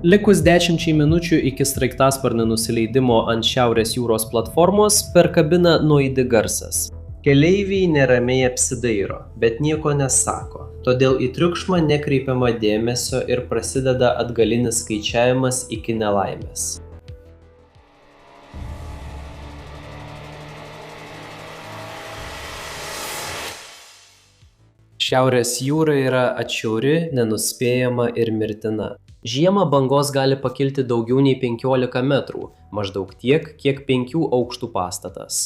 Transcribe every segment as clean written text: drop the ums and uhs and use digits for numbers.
Likus 10 minučių iki sraigtasparnio nusileidimo ant Šiaurės jūros platformos per kabiną nuaidi garsas. Keleiviai neramiai apsidairo, bet nieko nesako, todėl į triukšmą nekreipiama dėmesio ir prasideda atgalinis skaičiavimas iki nelaimės. Šiaurės jūra yra atšiauri, nenuspėjama ir mirtina. Žiemą bangos gali pakilti daugiau nei 15 metrų, maždaug tiek, kiek 5 aukštų pastatas.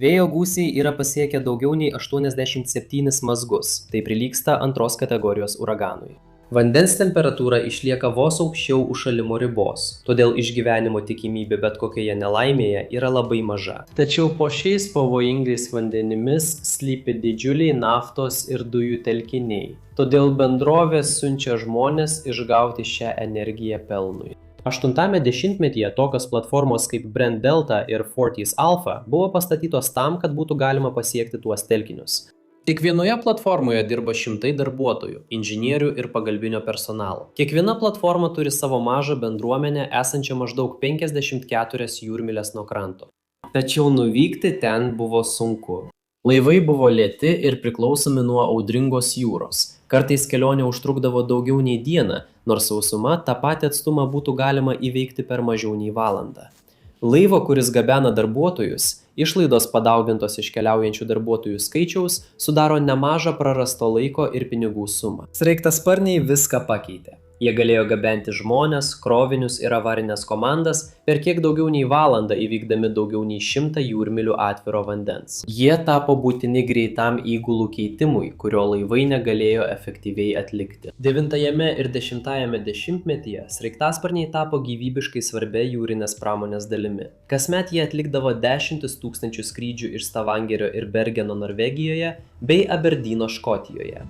Vėjo gūsiai yra pasiekę daugiau nei 87 mazgus, tai prilygsta antros kategorijos uraganui. Vandens temperatūra išlieka vos aukščiau užšalimo ribos, todėl išgyvenimo tikimybė bet kokioje nelaimėje yra labai maža. Tačiau po šiais pavojingais vandenimis slypi didžiuliai naftos ir dujų telkiniai, todėl bendrovės siunčia žmones išgauti šią energiją pelnui. 8-ame dešimtmetyje tokios platformos kaip Brent Delta ir Forties Alpha buvo pastatytos tam, kad būtų galima pasiekti tuos telkinius. Kiekvienoje platformoje dirba šimtai darbuotojų, inžinierių ir pagalbinio personalo. Kiekviena platforma turi savo mažą bendruomenę esančią maždaug 54 jūrmyles nuo kranto. Tačiau nuvykti ten buvo sunku. Laivai buvo lėti ir priklausomi nuo audringos jūros. Kartais kelionė užtrukdavo daugiau nei dieną, nors sausuma tą patį atstumą būtų galima įveikti per mažiau nei valandą. Laivo, kuris gabena darbuotojus, išlaidos padaugintos iš keliaujančių darbuotojų skaičiaus sudaro nemažą prarasto laiko ir pinigų sumą. Sraigtasparniai viską pakeitė. Jie galėjo gabenti žmones, krovinius ir avarinės komandas per kiek daugiau nei valandą įvykdami daugiau nei 100 jūrmylių atviro vandens. Jie tapo būtini greitam įgulų keitimui, kurio laivai negalėjo efektyviai atlikti. 9-ame ir 10-ame dešimtmetyje sraigtasparniai tapo gyvybiškai svarbia jūrinės pramonės dalimi. Kasmet jie atlikdavo 10 000 skrydžių iš Stavangerio ir Bergeno Norvegijoje bei Aberdyno Škotijoje.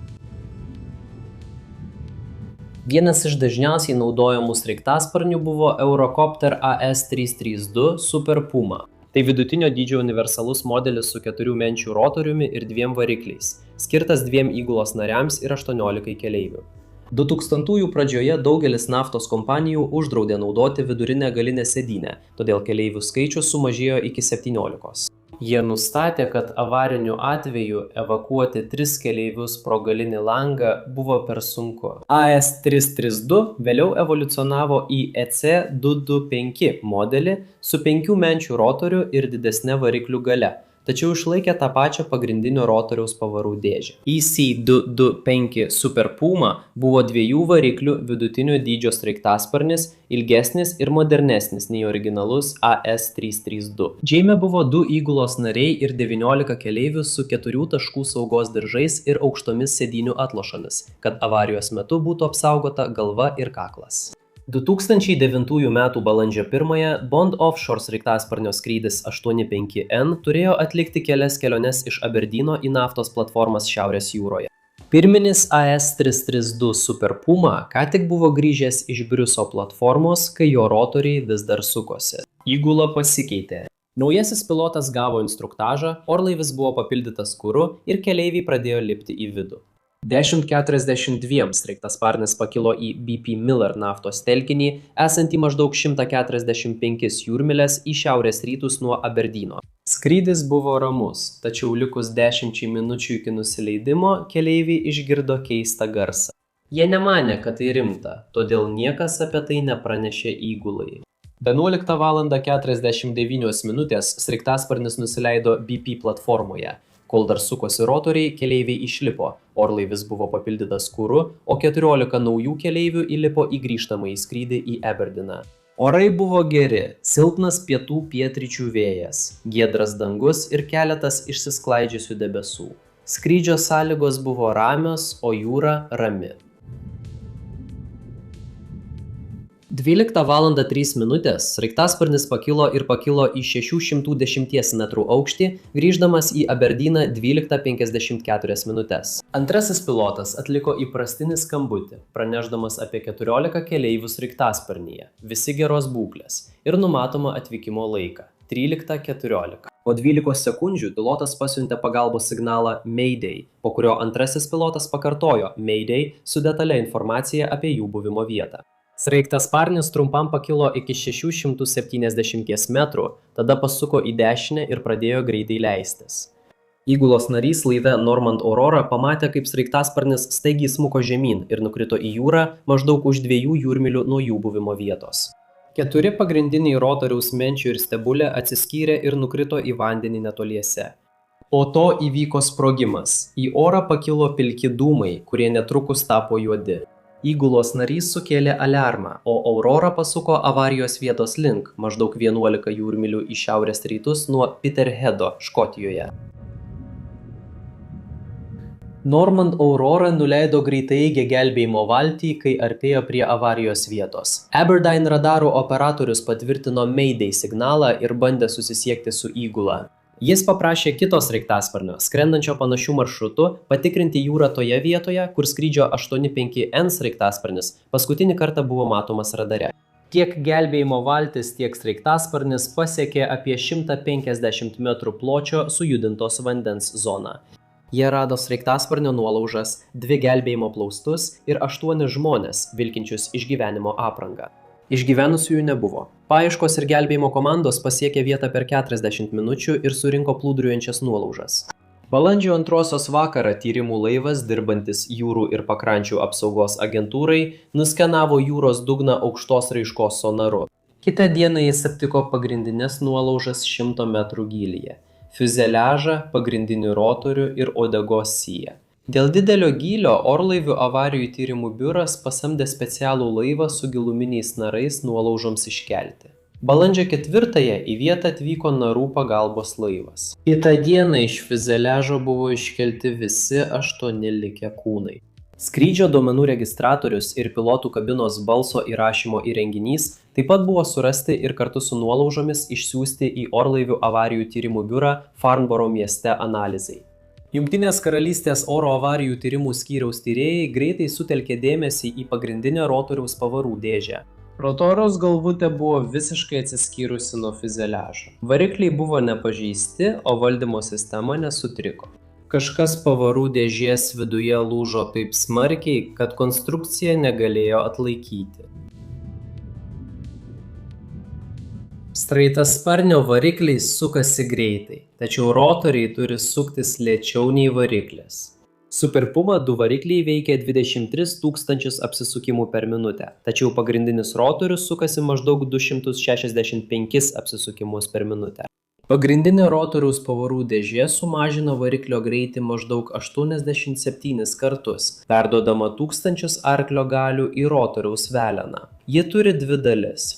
Vienas iš dažniausiai naudojamų sraigtasparnių buvo Eurocopter AS332 Super Puma. Tai vidutinio dydžio universalus modelis su 4 menčių rotoriumi ir 2 varikliais, skirtas 2 įgulos nariams ir 18 keleivių. 2000-ųjų pradžioje daugelis naftos kompanijų uždraudė naudoti vidurinę galinę sėdynę, todėl keleivių skaičius sumažėjo iki 17. Jie nustatė, kad avariniu atveju evakuoti 3 keleivius pro galinį langą buvo per sunku. AS332 vėliau evoliucionavo į EC225 modelį su 5 menčių rotoriu ir didesne variklių galia, tačiau išlaikė tą pačią pagrindinio rotoriaus pavarų dėžę. EC225 Super Puma buvo 2 variklių vidutinio dydžio sraigtasparnis, ilgesnis ir modernesnis nei originalus AS332. Džeime buvo 2 įgulos nariai ir 19 keleivių su 4 taškų saugos diržais ir aukštomis sėdynių atlošomis, kad avarijos metu būtų apsaugota galva ir kaklas. 2009 m. balandžio 1 Bond Offshore sraigtasparnio skrydis 85N turėjo atlikti kelias keliones iš Aberdyno į naftos platformas Šiaurės jūroje. Pirminis AS332 Super Puma ką tik buvo grįžęs iš Briuso platformos, kai jo rotoriai vis dar sukosi. Įgula pasikeitė. Naujasis pilotas gavo instruktažą, orlaivis buvo papildytas kuru ir keleiviai pradėjo lipti į vidų. 10:42 sraigtasparnis pakilo į BP Miller naftos telkinį, esantį maždaug 145 jūrmyles į šiaurės rytus nuo Aberdyno. Skrydis buvo ramus, tačiau likus 10 minučių iki nusileidimo keleiviai išgirdo keistą garsą. Jie nemanė, kad tai rimta, todėl niekas apie tai nepranešė įgulai. 11:49 sraigtasparnis nusileido BP platformoje. Kol dar sukosi rotoriai, keleiviai išlipo, orlaivis buvo papildytas kuru, o 14 naujų keleivių įlipo į grįžtamąjį skrydį į Aberdyną. Orai buvo geri, silpnas pietų pietryčių vėjas, giedras dangus ir keletas išsisklaidžiusių debesų. Skrydžio sąlygos buvo ramios, o jūra rami. 12:03 sraigtasparnis pakilo į 610 metrų aukštį, grįždamas į Aberdyną 12:54. Antrasis pilotas atliko įprastinį skambutį, pranešdamas apie 14 keleivių sraigtasparnyje, visi geros būklės, ir numatomą atvykimo laiką – 13:14. Po 12 sekundžių pilotas pasiuntė pagalbos signalą Mayday, po kurio antrasis pilotas pakartojo Mayday su detalia informacija apie jų buvimo vietą. Sraigtasparnis trumpam pakilo iki 670 metrų, tada pasuko į dešinę ir pradėjo greitai leistis. Įgulos narys laive Normand Aurora pamatė, kaip sraigtasparnis staigiai smuko žemyn ir nukrito į jūrą maždaug už 2 jūrmylių nuo jų buvimo vietos. 4 pagrindiniai rotoriaus menčių ir stebulė atsiskyrė ir nukrito į vandenį netoliese. Po to įvyko sprogimas. Į orą pakilo pilki dūmai, kurie netrukus tapo juodi. Įgulos narys sukėlė aliarmą, o Aurora pasuko avarijos vietos link, maždaug 11 jūrmylių į šiaurės rytus nuo Peterheado, Škotijoje. Normand Aurora nuleido greitaeigę gelbėjimo valtį, kai artėjo prie avarijos vietos. Aberdeen radarų operatorius patvirtino Mayday signalą ir bandė susisiekti su įgula. Jis paprašė kito sraigtasparnio, skrendančio panašių maršrutų, patikrinti jūrą toje vietoje, kur skrydžio 85N sraigtasparnis paskutinį kartą buvo matomas radare. Tiek gelbėjimo valtis, tiek sraigtasparnis pasiekė apie 150 metrų pločio sujudintos vandens zoną. Jie rado sraigtasparnio nuolaužas, 2 gelbėjimo plaustus ir 8 žmones, vilkinčius išgyvenimo aprangą. Išgyvenusiųjų nebuvo. Paieškos ir gelbėjimo komandos pasiekė vietą per 40 minučių ir surinko plūduriuojančias nuolaužas. Balandžio 2 vakarą tyrimų laivas, dirbantis jūrų ir pakrančių apsaugos agentūrai, nuskenavo jūros dugną aukštos raiškos sonaru. Kitą dieną jis aptiko pagrindinės nuolaužas 100 metrų gylyje, fiuzeliažą, pagrindinį rotorių ir uodegos siją. Dėl didelio gylio orlaivių avarijų tyrimų biuras pasamdė specialų laivą su giluminiais narais nuolaužoms iškelti. Balandžio 4-ąją į vietą atvyko narų pagalbos laivas. Kitą dieną iš fiuzeliažo buvo iškelti visi 8 likę kūnai. Skrydžio duomenų registratorius ir pilotų kabinos balso įrašymo įrenginys taip pat buvo surasti ir kartu su nuolaužomis išsiųsti į orlaivių avarijų tyrimų biurą Farnborough mieste analizai. Jungtinės karalystės oro avarijų tyrimų skyriaus tyrėjai greitai sutelkė dėmesį į pagrindinę rotoriaus pavarų dėžę. Rotoriaus galvutė buvo visiškai atsiskyrusi nuo fiuzeliažo. Varikliai buvo nepažeisti, o valdymo sistema nesutriko. Kažkas pavarų dėžės viduje lūžo taip smarkiai, kad konstrukcija negalėjo atlaikyti. Sraigtasparnio varikliai sukasi greitai, tačiau rotoriai turi suktis lėčiau nei variklis. Super Puma 2 varikliai veikia 23 000 apsisukimų per minutę, tačiau pagrindinis rotorius sukasi maždaug 265 apsisukimus per minutę. Pagrindinė rotoriaus pavarų dėžė sumažino variklio greitį maždaug 87 kartus, perduodama 1000 arklio galių į rotoriaus veleną. Ji turi 2 dalis.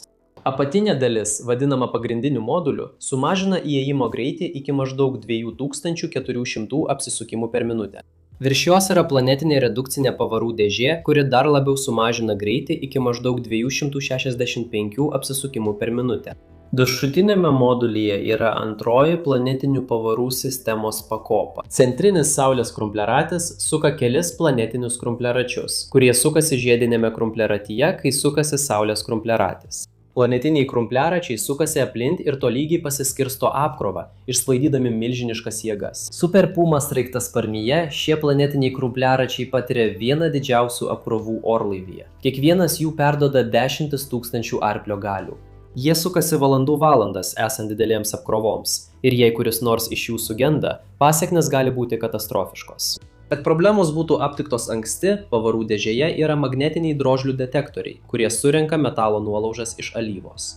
Apatinė dalis, vadinama pagrindiniu moduliu, sumažina įėjimo greitį iki maždaug 2400 apsisukimų per minutę. Virš jos yra planetinė redukcinė pavarų dėžė, kuri dar labiau sumažina greitį iki maždaug 265 apsisukimų per minutę. Viršutiniame modulyje yra antroji planetinių pavarų sistemos pakopa. Centrinis Saulės krumpliaratis suka kelis planetinius krumpliaračius, kurie sukasi žiedinėme krumpliaratyje, kai sukasi Saulės krumpliaratis. Planetiniai krumpliaračiai sukasi aplink ir tolygiai pasiskirsto apkrovą, išsklaidydami milžiniškas jėgas. Super Puma sraigtasparnyje šie planetiniai krumpliaračiai patiria vieną didžiausių apkrovų orlaivyje. Kiekvienas jų perduoda 10 000 arklio galių. Jie sukasi valandų valandas esant didelėms apkrovoms ir jei kuris nors iš jų sugenda, pasekmės gali būti katastrofiškos. Kad problemos būtų aptiktos anksti, pavarų dėžėje yra magnetiniai drožlių detektoriai, kurie surenka metalo nuolaužas iš alyvos.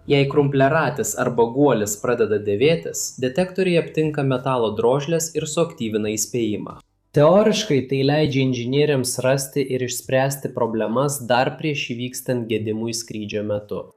Jei krumpliaratis arba guolis pradeda dėvėtis, detektoriai aptinka metalo drožlės ir suaktyvina įspėjimą. Teoriškai tai leidžia inžinieriams rasti ir išspręsti problemas dar prieš įvykstant gedimui skrydžio metu.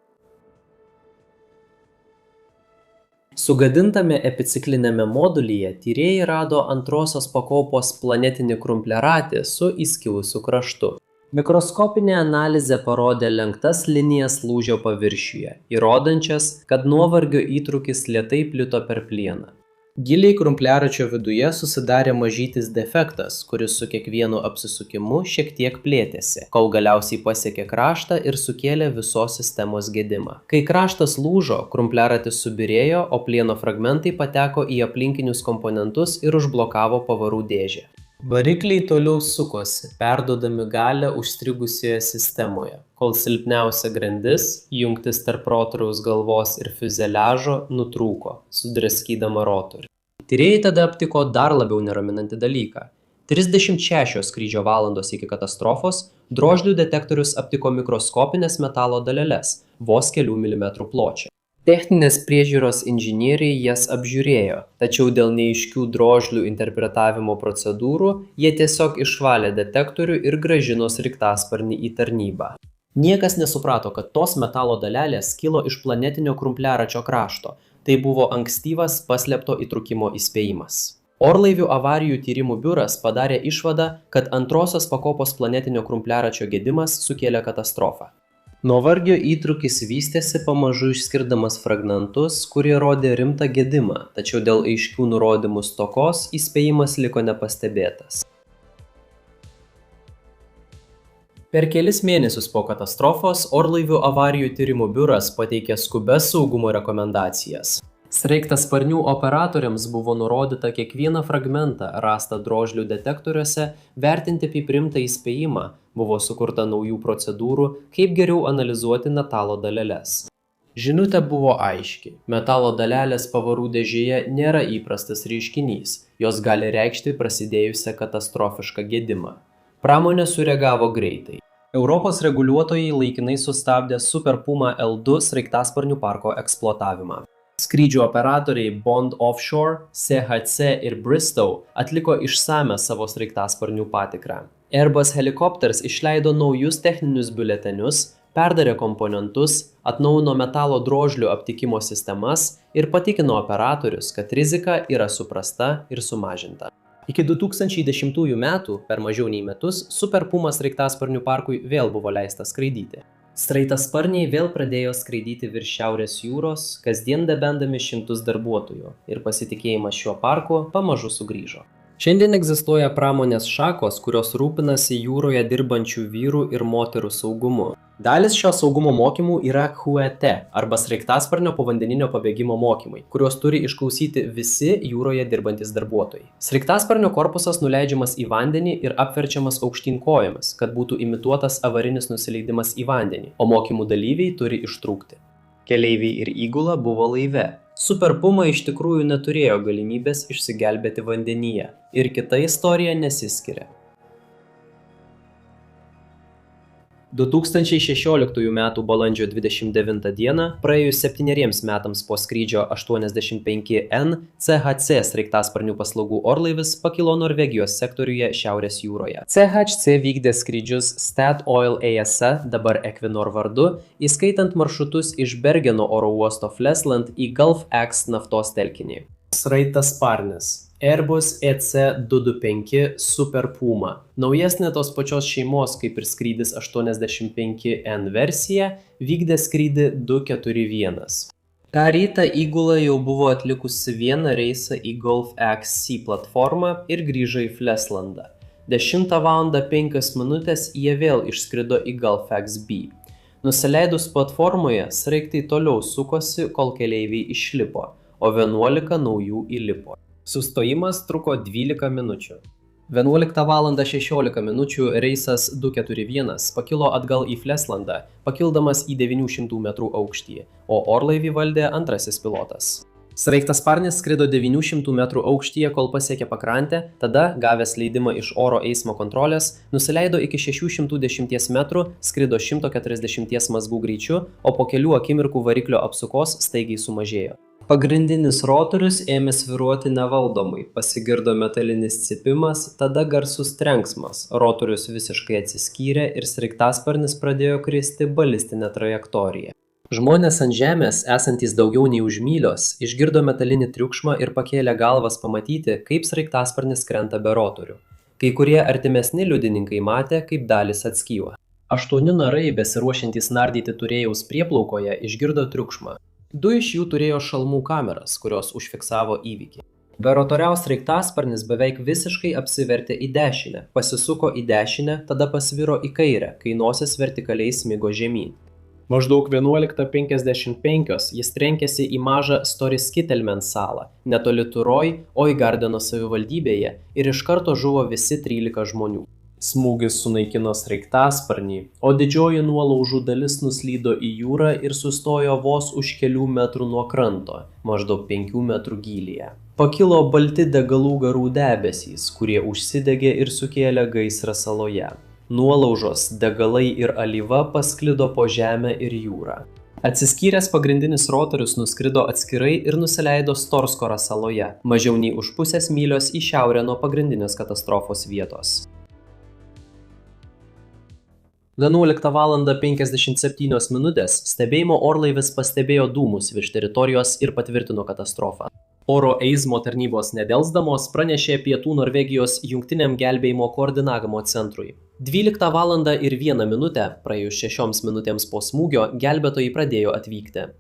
Sugadintame epiciklinėme modulyje tyrėjai rado antrosios pakopos planetinį krumpliaratį su įskilusiu kraštu. Mikroskopinė analizė parodė lenktas linijas lūžio paviršiuje, įrodančias, kad nuovargio įtrūkis lėtai plito per plieną. Giliai krumpliaračio viduje susidarė mažytis defektas, kuris su kiekvienu apsisukimu šiek tiek plėtėsi, kol galiausiai pasiekė kraštą ir sukėlė visos sistemos gedimą. Kai kraštas lūžo, krumpliaratis subyrėjo, o plieno fragmentai pateko į aplinkinius komponentus ir užblokavo pavarų dėžę. Varikliai toliau sukosi, perduodami galią užstrigusioje sistemoje. kol silpniausia grandis, jungtis tarp rotoriaus galvos ir fiuzeliažo, nutrūko, sudraskydama rotorių. Tyrėjai tada aptiko dar labiau neraminantį dalyką. 36 skrydžio valandos iki katastrofos drožlių detektorius aptiko mikroskopines metalo daleles, vos kelių milimetrų pločio. Techninės priežiūros inžinieriai jas apžiūrėjo, tačiau dėl neaiškių drožlių interpretavimo procedūrų jie tiesiog išvalė detektorių ir grąžino sraigtasparnį į tarnybą. Niekas nesuprato, kad tos metalo dalelės kilo iš planetinio krumpliaračio krašto. Tai buvo ankstyvas paslėpto įtrūkimo įspėjimas. Orlaivių avarijų tyrimų biuras padarė išvadą, kad antrosios pakopos planetinio krumpliaračio gedimas sukėlė katastrofą. Nuovargio įtrūkis vystėsi pamažu išskirdamas fragmentus, kurie rodė rimtą gedimą, tačiau dėl aiškių nurodymų stokos įspėjimas liko nepastebėtas. Per kelis mėnesius po katastrofos orlaivių avarijų tyrimų biuras pateikė skubias saugumo rekomendacijas. Sraigtasparnių operatoriams buvo nurodyta kiekvieną fragmentą rastą drožlių detektoriuose vertinti kaip rimtą įspėjimą, buvo sukurta naujų procedūrų, kaip geriau analizuoti metalo daleles. Žinutė buvo aiški. Metalo dalelės pavarų dėžėje nėra įprastas reiškinys, jos gali reikšti prasidėjusią katastrofišką gedimą. Pramonė sureagavo greitai. Europos reguliuotojai laikinai sustabdė Super Puma L2 sraigtasparnių parko eksploatavimą. Skrydžių operatoriai Bond Offshore, CHC ir Bristow atliko išsamią savo sraigtasparnių patikrą. Airbus Helicopters išleido naujus techninius biuletenius, perdarė komponentus, atnaujino metalo drožlių aptikimo sistemas ir patikino operatorius, kad rizika yra suprasta ir sumažinta. Iki 2010 metų, per mažiau nei metus, Super Puma sraigtasparnių parkui vėl buvo leista skraidyti. Sraigtasparniai vėl pradėjo skraidyti virš Šiaurės jūros, kasdien dabendami šimtus darbuotojų, ir pasitikėjimas šiuo parku pamažu sugrįžo. Šiandien egzistuoja pramonės šakos, kurios rūpinasi jūroje dirbančių vyrų ir moterų saugumu. Dalis šio saugumo mokymų yra HUET arba sraigtasparnio povandeninio pabėgimo mokymai, kuriuos turi išklausyti visi jūroje dirbantys darbuotojai. Sraigtasparnio korpusas nuleidžiamas į vandenį ir apverčiamas aukštyn kojomis, kad būtų imituotas avarinis nusileidimas į vandenį, o mokymų dalyviai turi ištrūkti. Keleiviai ir įgula buvo laive. Super Puma iš tikrųjų neturėjo galimybės išsigelbėti vandenyje ir kita istorija nesiskiria. 2016 m. balandžio 29 d. praėjus 7 metams po skrydžio 85N CHC sraigtasparnių paslaugų orlaivis pakilo Norvegijos sektoriuje Šiaurės jūroje. CHC vykdė skrydžius Statoil ASA, dabar Equinor vardu, įskaitant maršrutus iš Bergeno oro uosto Flesland į Gulf X naftos telkinį. Sraigtasparnis Airbus EC225 Super Puma. Naujesnė tos pačios šeimos kaip ir skrydis 85N versija vykdė skrydį 241. Ta rytą įgula jau buvo atlikusi vieną reisą į Gulf XC platformą ir grįžo į Fleslandą. 10:05 jie vėl išskrido į Gulf XB. Nusileidus platformoje, sraigtai toliau sukosi, kol keleiviai išlipo, o 11 naujų įlipo. Sustojimas truko 12 minučių. 11:16 reisas 241 pakilo atgal į Fleslandą, pakildamas į 900 metrų aukštį, o orlaivį valdė antrasis pilotas. Sraigtasparnis skrido 900 metrų aukštyje, kol pasiekė pakrantę, tada, gavęs leidimą iš oro eismo kontrolės, nusileido iki 610 metrų, skrido 140 mazgų greičiu, o po kelių akimirkų variklio apsukos staigiai sumažėjo. Pagrindinis rotorius ėmė svyruoti nevaldomai, pasigirdo metalinis cypimas, tada garsus trenksmas, rotorius visiškai atsiskyrė ir sraigtasparnis pradėjo kristi balistinę trajektoriją. Žmonės ant žemės, esantys daugiau nei už mylios, išgirdo metalinį triukšmą ir pakėlė galvas pamatyti, kaip sraigtasparnis krenta be rotorių. Kai kurie artimesni liudininkai matė, kaip dalys atskyla. 8 narai, besiruošiantys nardyti Turėjaus prieplaukoje, išgirdo triukšmą. 2 iš jų turėjo šalmų kameras, kurios užfiksavo įvykį. Berotoriaus sraigtasparnis beveik visiškai apsivertė į dešinę, pasisuko į dešinę, tada pasviro į kairę, kai nosis vertikaliai smigo žemyn. Maždaug 11:55 jis trenkėsi į mažą Storiskitelmen salą, netoli Turoj, Oigardeno savivaldybėje, ir iš karto žuvo visi 13 žmonių. Smūgis sunaikino sraigtasparnį, o didžioji nuolaužų dalis nuslydo į jūrą ir sustojo vos už kelių metrų nuo kranto, maždaug 5 metrų gylyje. Pakilo balti degalų garų debesys, kurie užsidegė ir sukėlė gaisrą saloje. Nuolaužos, degalai ir alyva pasklido po žemę ir jūrą. Atsiskyręs pagrindinis rotorius nuskrido atskirai ir nusileido Storskoro saloje, mažiau nei už pusės mylios į šiaurę nuo pagrindinės katastrofos vietos. 11:57 minutės stebėjimo orlaivis pastebėjo dūmus virš teritorijos ir patvirtino katastrofą. Oro eismo tarnybos nedelsdamos pranešė Pietų Norvegijos jungtiniam gelbėjimo koordinavimo centrui. 12:01 praėjus 6 minutėms po smūgio, gelbėtojai pradėjo atvykti.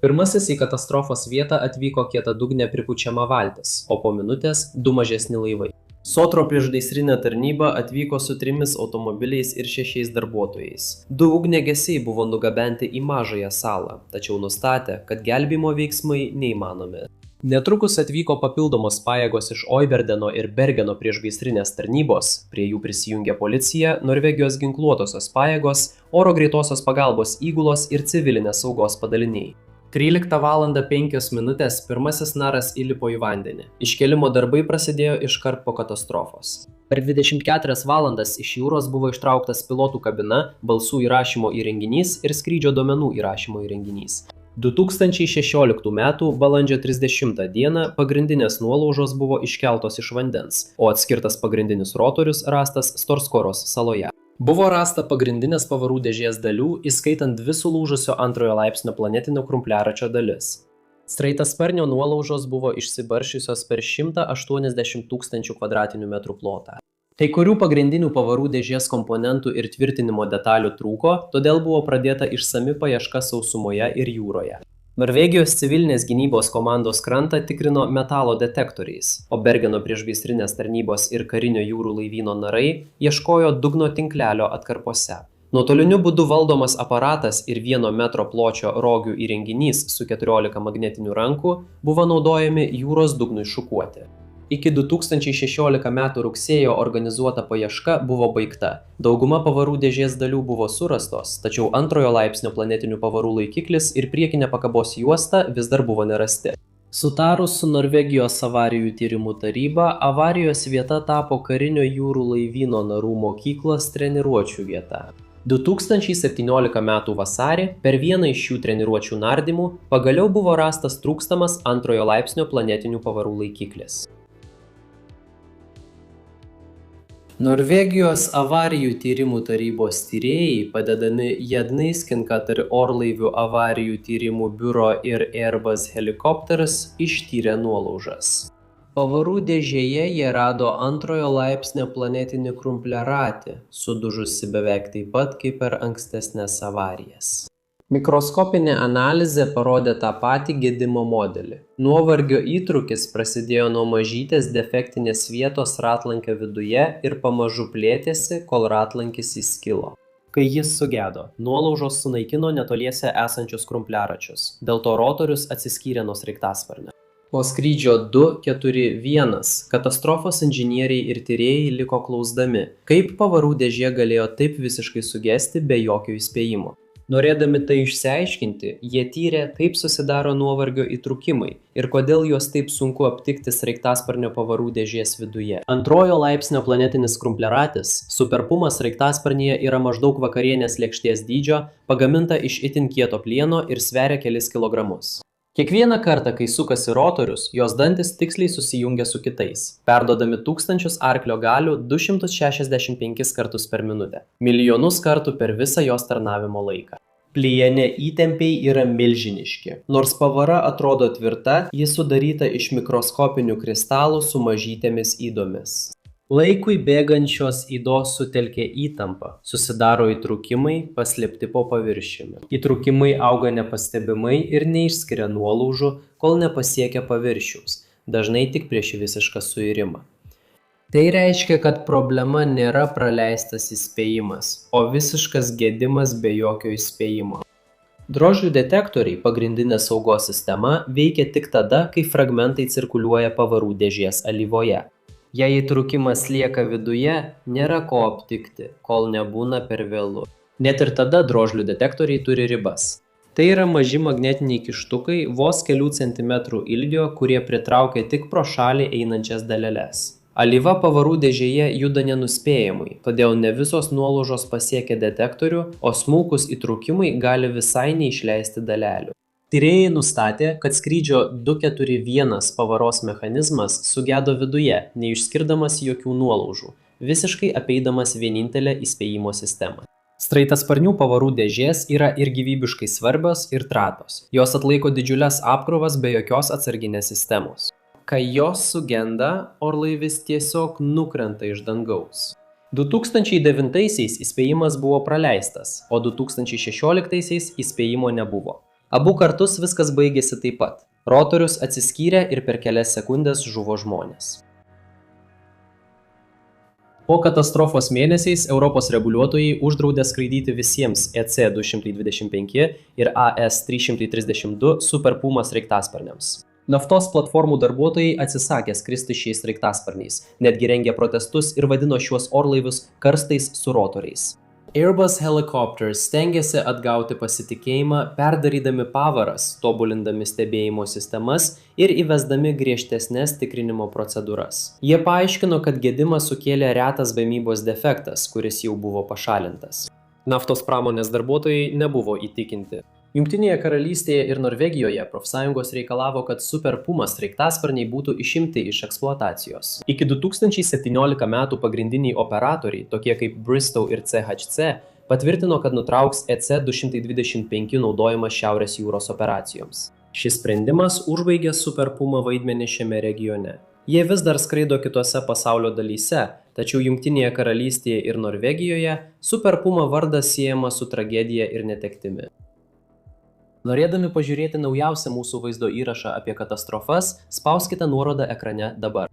Pirmasis į katastrofos vietą atvyko kietadugnė pripučiama valtis, o po minutės 2 mažesni laivai. Sotro priešgaisrinė tarnyba atvyko su 3 automobiliais ir 6 darbuotojais. 2 ugniagesiai buvo nugabenti į mažąją salą, tačiau nustatė, kad gelbėjimo veiksmai neįmanomi. Netrukus atvyko papildomos pajėgos iš Oiberdeno ir Bergeno priešgaisrinės tarnybos, prie jų prisijungė policija, Norvegijos ginkluotosios pajėgos, oro greitosios pagalbos įgulos ir civilinės saugos padaliniai. 13:05 pirmasis naras įlipo į vandenį. Iškėlimo darbai prasidėjo iškart po katastrofos. Per 24 valandas iš jūros buvo ištrauktas pilotų kabina, balsų įrašymo įrenginys ir skrydžio duomenų įrašymo įrenginys. 2016 m. balandžio 30 d. pagrindinės nuolaužos buvo iškeltos iš vandens, o atskirtas pagrindinis rotorius rastas Storskoros saloje. Buvo rasta pagrindinės pavarų dėžės dalių, įskaitant 2 sulūžusio 2 laipsnio planetinio krumpliaračio dalis. Sraigtasparnio nuolaužos buvo išsibarsčiusios per 180 000 m2 plotą. Kai kurių pagrindinių pavarų dėžės komponentų ir tvirtinimo detalių trūko, todėl buvo pradėta išsami paieška sausumoje ir jūroje. Norvegijos civilinės gynybos komandos krantą tikrino metalo detektoriais, o Bergeno priešgaisrinės tarnybos ir karinio jūrų laivyno narai ieškojo dugno tinklelio atkarpose. Nuotoliniu būdu valdomas aparatas ir 1 metro pločio rogių įrenginys su 14 magnetinių rankų buvo naudojami jūros dugnui šukuoti. Iki 2016 m. rugsėjo organizuota paieška buvo baigta. Dauguma pavarų dėžės dalių buvo surastos, tačiau 2 laipsnio planetinių pavarų laikiklis ir priekinė pakabos juosta vis dar buvo nerasti. Sutarus su Norvegijos avarijų tyrimų taryba, avarijos vieta tapo karinio jūrų laivyno narų mokyklos treniruočių vieta. 2017 m. vasarį per vieną iš šių treniruočių nardymų pagaliau buvo rastas trūkstamas 2 laipsnio planetinių pavarų laikiklis. Norvegijos avarijų tyrimų tarybos tyrėjai, padedami Jednaiskinkatar orlaivių avarijų tyrimų biuro ir Airbus helikopteras, ištyrė nuolaužas. Pavarų dėžėje jie rado 2 laipsnio planetinį krumpliaratį, sudužusi beveik taip pat kaip per ankstesnes avarijas. Mikroskopinė analizė parodė tą patį gedimo modelį. Nuovargio įtrūkis prasidėjo nuo mažytės defektinės vietos ratlankio viduje ir pamažu plėtėsi, kol ratlankis įskilo. Kai jis sugedo, nuolaužos sunaikino netoliese esančius krumpliaračius, dėl to rotorius atsiskyrė nuo sraigtasparnio. Po skrydžio 241 katastrofos inžinieriai ir tyrėjai liko klausdami, kaip pavarų dėžė galėjo taip visiškai sugesti be jokio įspėjimo. Norėdami tai išsiaiškinti, jie tyrė, kaip susidaro nuovargio įtrūkimai ir kodėl juos taip sunku aptikti sraigtasparnio pavarų dėžės viduje. 2 laipsnio planetinis krumpliaratis, Super Puma sraigtasparnyje yra maždaug vakarienės lėkštės dydžio, pagaminta iš itin kieto plieno ir sveria kelis kilogramus. Kiekvieną kartą, kai sukasi rotorius, jos dantis tiksliai susijungia su kitais, perduodami 1000 arklio galių 265 kartus per minutę, milijonus kartų per visą jos tarnavimo laiką. Pliene įtempiai yra milžiniški. Nors pavara atrodo tvirta, ji sudaryta iš mikroskopinių kristalų su mažytėmis ydomis. Laikui bėgant šios ydos sutelkia įtampą, susidaro įtrūkimai, paslėpti po paviršiumi. Įtrūkimai auga nepastebimai ir neišskiria nuolaužų, kol nepasiekia paviršiaus, dažnai tik prieš visišką suirimą. Tai reiškia, kad problema nėra praleistas įspėjimas, o visiškas gedimas be jokio įspėjimo. Drožlių detektoriai, pagrindinė saugos sistema, veikia tik tada, kai fragmentai cirkuliuoja pavarų dėžės alyvoje. Jei įtrūkimas lieka viduje, nėra ko aptikti, kol nebūna per vėlu. Net ir tada drožlių detektoriai turi ribas. Tai yra maži magnetiniai kištukai vos kelių centimetrų ilgio, kurie pritraukia tik pro šalį einančias daleles. Alyva pavarų dėžėje juda nenuspėjamai, todėl ne visos nuolaužos pasiekia detektorių, o smulkūs įtrūkimai gali visai neišleisti dalelių. Tyrėjai nustatė, kad skrydžio 241 pavaros mechanizmas sugedo viduje, neišskirdamas jokių nuolaužų, visiškai apeidamas vienintelę įspėjimo sistemą. Sraigtasparnių pavarų dėžės yra ir gyvybiškai svarbios, ir trapios. Jos atlaiko didžiules apkrovas be jokios atsarginės sistemos. Kai jos sugenda, orlaivis tiesiog nukrenta iš dangaus. 2009-aisiais įspėjimas buvo praleistas, o 2016-aisiais įspėjimo nebuvo. Abu kartus viskas baigėsi taip pat. Rotorius atsiskyrė ir per kelias sekundės žuvo žmonės. Po katastrofos mėnesiais Europos reguliuotojai uždraudė skraidyti visiems EC-225 ir AS-332 Super Puma sraigtasparniams. Naftos platformų darbuotojai atsisakė skristi šiais sraigtasparniais, netgi rengė protestus ir vadino šiuos orlaivius karstais su rotoriais. Airbus Helicopters stengiasi atgauti pasitikėjimą, perdarydami pavaras, tobulindami stebėjimo sistemas ir įvesdami griežtesnės tikrinimo procedūras. Jie paaiškino, kad gedimą sukėlė retas gamybos defektas, kuris jau buvo pašalintas. Naftos pramonės darbuotojai nebuvo įtikinti. Jungtinėje karalystėje ir Norvegijoje profsąjungos reikalavo, kad Super Puma sraigtasparniai būtų išimti iš eksploatacijos. Iki 2017 metų pagrindiniai operatoriai, tokie kaip Bristow ir CHC, patvirtino, kad nutrauks EC-225 naudojimą Šiaurės jūros operacijoms. Šis sprendimas užbaigė Super Puma vaidmenį šiame regione. Jie vis dar skraido kitose pasaulio dalyse, tačiau Jungtinėje karalystėje ir Norvegijoje Super Puma vardas siejamas su tragedija ir netektimi. Norėdami pažiūrėti naujausią mūsų vaizdo įrašą apie katastrofas, spauskite nuorodą ekrane dabar.